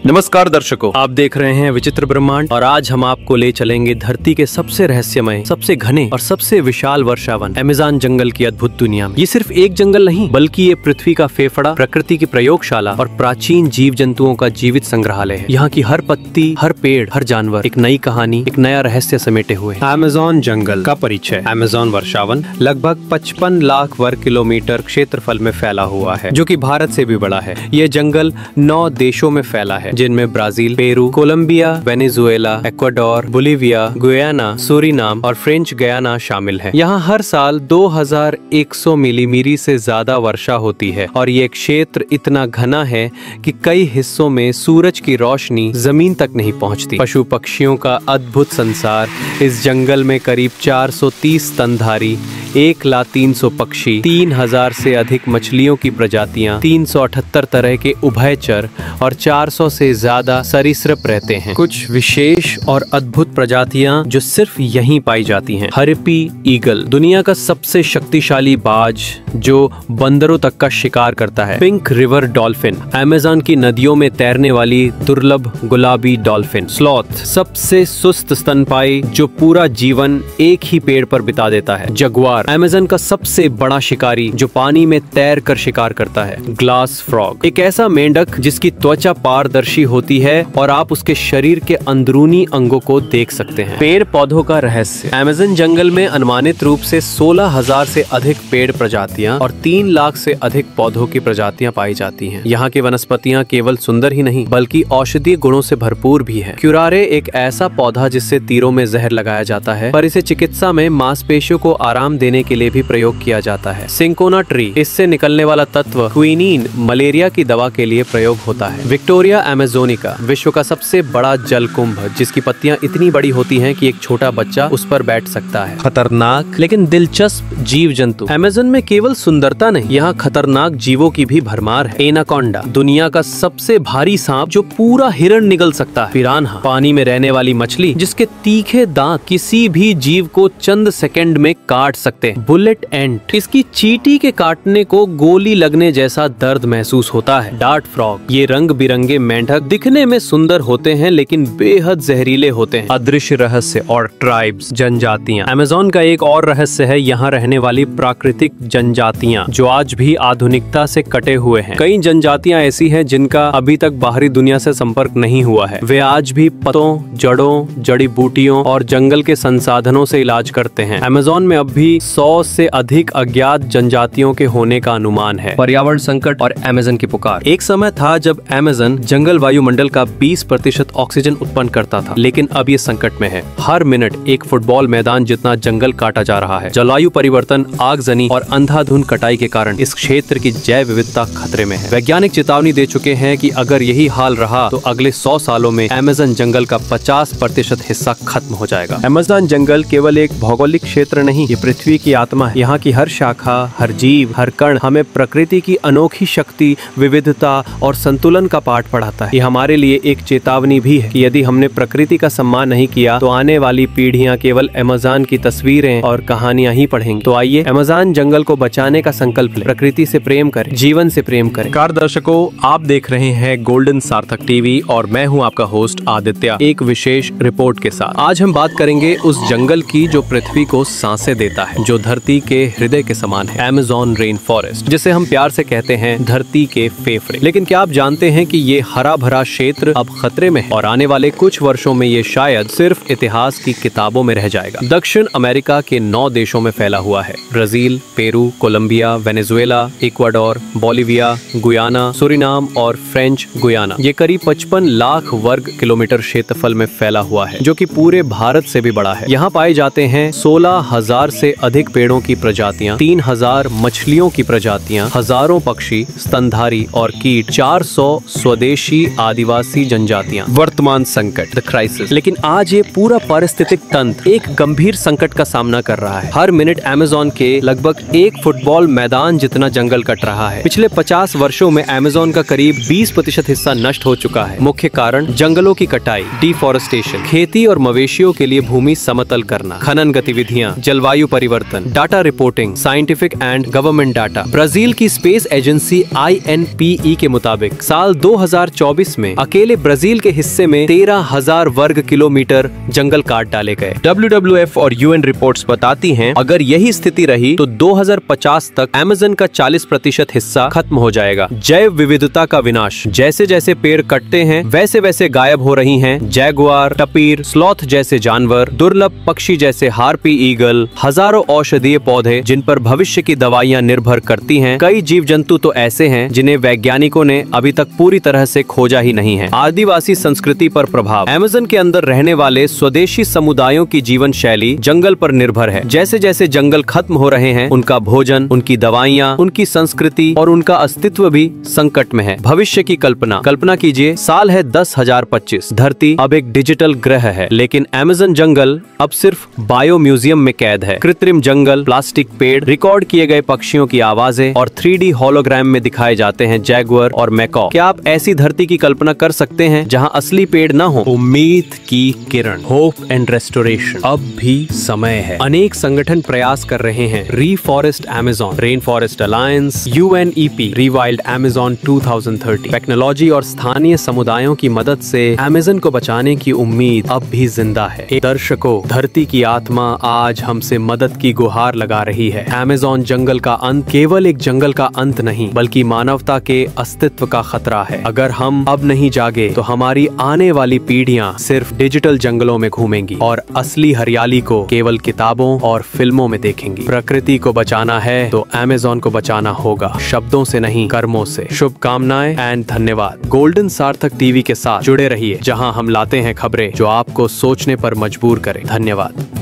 नमस्कार दर्शकों, आप देख रहे हैं विचित्र ब्रह्मांड और आज हम आपको ले चलेंगे धरती के सबसे रहस्यमय, सबसे घने और सबसे विशाल वर्षावन अमेज़न जंगल की अद्भुत दुनिया में। ये सिर्फ एक जंगल नहीं, बल्कि ये पृथ्वी का फेफड़ा, प्रकृति की प्रयोगशाला और प्राचीन जीव जंतुओं का जीवित संग्रहालय है। यहाँ की हर पत्ती, हर पेड़, हर जानवर एक नई कहानी, एक नया रहस्य समेटे हुए है। अमेज़न जंगल का परिचय। अमेज़न वर्षावन लगभग 55 लाख वर्ग किलोमीटर क्षेत्रफल में फैला हुआ है, जो कि भारत से भी बड़ा है। ये जंगल 9 देशों में फैला है, जिनमें Brazil, Peru, Colombia, Venezuela, Ecuador, Bolivia, Guyana, Suriname और फ्रेंच गयाना शामिल है। यहाँ हर साल 2100 मिलीमीटर से ज्यादा वर्षा होती है और ये क्षेत्र इतना घना है कि कई हिस्सों में सूरज की रोशनी जमीन तक नहीं पहुँचती। पशु पक्षियों का अद्भुत संसार। इस जंगल में करीब 430 स्तनधारी, 1,300,000 पक्षी, 3000 से अधिक मछलियों की प्रजातियां, 378 तरह के उभयचर और 400 से ज्यादा सरीसृप रहते हैं। कुछ विशेष और अद्भुत प्रजातियां जो सिर्फ यहीं पाई जाती हैं। हरिपी ईगल, दुनिया का सबसे शक्तिशाली बाज जो बंदरों तक का शिकार करता है। पिंक रिवर डॉल्फिन, अमेज़न की नदियों में तैरने वाली दुर्लभ गुलाबी डॉल्फिन। स्लॉथ, सबसे सुस्त स्तनपायी जो पूरा जीवन एक ही पेड़ पर बिता देता है। जगुआर, अमेज़न का सबसे बड़ा शिकारी जो पानी में तैर कर शिकार करता है। ग्लास फ्रॉग, एक ऐसा मेंढक जिसकी त्वचा पारदर्शी होती है और आप उसके शरीर के अंदरूनी अंगों को देख सकते हैं। पेड़ पौधों का रहस्य। अमेज़न जंगल में अनुमानित रूप से 16,000 से अधिक पेड़ प्रजातियां और 3 लाख से अधिक पौधों की प्रजातियां पाई जाती हैं। यहाँ की वनस्पतियां केवल सुंदर ही नहीं बल्कि औषधीय गुणों से भरपूर भी है। क्युरारे एक ऐसा पौधा जिससे तीरों में जहर लगाया जाता है, पर इसे चिकित्सा में मांसपेशियों को आराम देने के लिए भी प्रयोग किया जाता है। सिंकोना ट्री, इससे निकलने वाला तत्व क्विनीन मलेरिया की दवा के लिए प्रयोग होता है। विक्टोरिया अमेज़ोनिका, विश्व का सबसे बड़ा जलकुंभ जिसकी पत्तियां इतनी बड़ी होती हैं कि एक छोटा बच्चा उस पर बैठ सकता है। खतरनाक लेकिन दिलचस्प जीव जंतु। अमेज़न में केवल सुंदरता नहीं, यहाँ खतरनाक जीवों की भी भरमार है। एनाकोंडा, दुनिया का सबसे भारी सांप जो पूरा हिरण निगल सकता है। पिरान्हा, पानी में रहने वाली मछली जिसके तीखे दांत किसी भी जीव को चंद सेकंड में काट सकते हैं। बुलेट एंट, इसकी चींटी के काटने को गोली लगने जैसा दर्द महसूस होता है। डार्ट फ्रॉग, ये रंग बिरंगे मेंढक दिखने में सुंदर होते हैं लेकिन बेहद जहरीले होते हैं। अदृश्य रहस्य और ट्राइब्स, जनजातियां। अमेज़न का एक और रहस्य है यहाँ रहने वाली प्राकृतिक जनजातियां जो आज भी आधुनिकता से कटे हुए हैं। कई जनजातियां ऐसी हैं जिनका अभी तक बाहरी दुनिया से संपर्क नहीं हुआ है। वे आज भी पत्तों, जड़ों, जड़ी बूटियों और जंगल के संसाधनों से इलाज करते हैं। अमेज़न में अब भी 100 से अधिक अज्ञात जनजातियों के होने का अनुमान है। पर्यावरण संकट और अमेज़न की पुकार। एक समय था जब अमेज़न जंगल वायुमंडल का 20% ऑक्सीजन उत्पन्न करता था, लेकिन अब ये संकट में है। हर मिनट एक फुटबॉल मैदान जितना जंगल काटा जा रहा है। जलवायु परिवर्तन, आगजनी और अंधाधुंध कटाई के कारण इस क्षेत्र की जैव विविधता खतरे में है। वैज्ञानिक चेतावनी दे चुके हैं कि अगर यही हाल रहा तो अगले 100 सालों में अमेज़न जंगल का 50% हिस्सा खत्म हो जाएगा। अमेज़न जंगल केवल एक भौगोलिक क्षेत्र नहीं, ये पृथ्वी की आत्मा है। यहाँ की हर शाखा, हर जीव, हर कण हमें प्रकृति की अनोखी शक्ति, विविधता और संतुलन का पाठ पढ़ाता है। ये हमारे लिए एक चेतावनी भी है कि यदि हमने प्रकृति का सम्मान नहीं किया तो आने वाली पीढ़ियां केवल अमेज़न की तस्वीरें और कहानियां ही पढ़ेंगी। तो आइए अमेज़न जंगल को बचाने का संकल्प लें, प्रकृति से प्रेम करें, जीवन से प्रेम करें। कार दर्शकों, आप देख रहे हैं गोल्डन सार्थक टीवी और मैं हूं आपका होस्ट आदित्य, एक विशेष रिपोर्ट के साथ। आज हम बात करेंगे उस जंगल की जो पृथ्वी को सांसें देता है, जो धरती के हृदय के समान है। अमेज़न रेन फॉरेस्ट, जिसे हम प्यार से कहते हैं धरती के फेफड़े। लेकिन क्या आप जानते हैं कि ये हरा भरा क्षेत्र अब खतरे में है और आने वाले कुछ वर्षों में ये शायद सिर्फ इतिहास की किताबों में रह जाएगा। दक्षिण अमेरिका के 9 देशों में फैला हुआ है। Brazil, Peru, Colombia, Venezuela, Ecuador, Bolivia, Guyana, Suriname और फ्रेंच गुयाना। ये करीब 55 लाख वर्ग किलोमीटर क्षेत्रफल में फैला हुआ है, जो कि पूरे भारत से भी बड़ा है। यहाँ पाए जाते हैं 16,000 से अधिक पेड़ों की प्रजातियां, 3000 मछलियों की प्रजातियां, हजारों पक्षी, स्तनधारी और कीट, 400 स्वदेशी आदिवासी जनजातियां। वर्तमान संकट, द क्राइसिस। लेकिन आज ये पूरा पारिस्थितिक तंत्र एक गंभीर संकट का सामना कर रहा है। हर मिनट अमेज़न के लगभग एक फुटबॉल मैदान जितना जंगल कट रहा है। पिछले 50 वर्षों में अमेज़न का करीब 20% हिस्सा नष्ट हो चुका है। मुख्य कारण जंगलों की कटाई, डिफॉरेस्टेशन, खेती और मवेशियों के लिए भूमि समतल करना, खनन गतिविधियां, जलवायु परिवर्तन, data reporting, scientific and government data. Brazil की स्पेस एजेंसी INPE के मुताबिक साल 2024 2024 में अकेले ब्राजील के हिस्से में 13,000 वर्ग किलोमीटर जंगल काट डाले गए। WWF और UN रिपोर्ट्स बताती हैं अगर यही स्थिति रही तो 2050 तक अमेज़न का 40% हिस्सा खत्म हो जाएगा। जैव विविधता का विनाश, जैसे जैसे पेड़ कटते हैं वैसे वैसे गायब हो रही हैं जैगुआर, टपीर, स्लॉथ जैसे जानवर, दुर्लभ पक्षी जैसे हार्पी ईगल, हजारों औषधीय पौधे जिन पर भविष्य की दवाइयां निर्भर करती हैं। कई जीव जंतु तो ऐसे हैं जिन्हें वैज्ञानिकों ने अभी तक पूरी तरह से खोजा ही नहीं है। आदिवासी संस्कृति पर प्रभाव, अमेज़न के अंदर रहने वाले स्वदेशी समुदायों की जीवन शैली जंगल पर निर्भर है। जैसे जैसे जंगल खत्म हो रहे हैं उनका भोजन, उनकी दवाइयाँ, उनकी संस्कृति और उनका अस्तित्व भी संकट में है। भविष्य की कल्पना कीजिए, साल है 10,025, धरती अब एक डिजिटल ग्रह है, लेकिन अमेज़न जंगल अब सिर्फ बायो म्यूजियम में कैद है। कृत्रिम जंगल, प्लास्टिक पेड़, रिकॉर्ड किए गए पक्षियों की आवाजें और 3D होलोग्राम में दिखाए जाते हैं जैगुआर और मैकॉ। क्या आप ऐसी धरती की कल्पना कर सकते हैं जहां असली पेड़ न हो? उम्मीद की किरण, होप एंड रेस्टोरेशन, अब भी समय है। अनेक संगठन प्रयास कर रहे हैं। Reforest Amazon, Rainforest Alliance, UNEP, Rewild Amazon 2030। Technology और स्थानीय समुदायों की मदद से अमेज़न को बचाने की उम्मीद अब भी जिंदा है। दर्शकों, धरती की आत्मा आज हमसे मदद की गुहार लगा रही है। अमेज़न जंगल का अंत केवल एक जंगल का अंत नहीं, बल्कि मानवता के अस्तित्व का खतरा है। अगर हम अब नहीं जागे तो हमारी आने वाली पीढ़ियां सिर्फ डिजिटल जंगलों में घूमेंगी और असली हरियाली को केवल किताबों और फिल्मों में देखेंगी। प्रकृति को बचाना है तो अमेज़न को बचाना होगा, शब्दों से नहीं, कर्मों से। शुभकामनाएं एंड धन्यवाद। गोल्डन सार्थक टीवी के साथ जुड़े रहिए, जहां हम लाते हैं खबरें जो आपको सोचने पर मजबूर करें। धन्यवाद।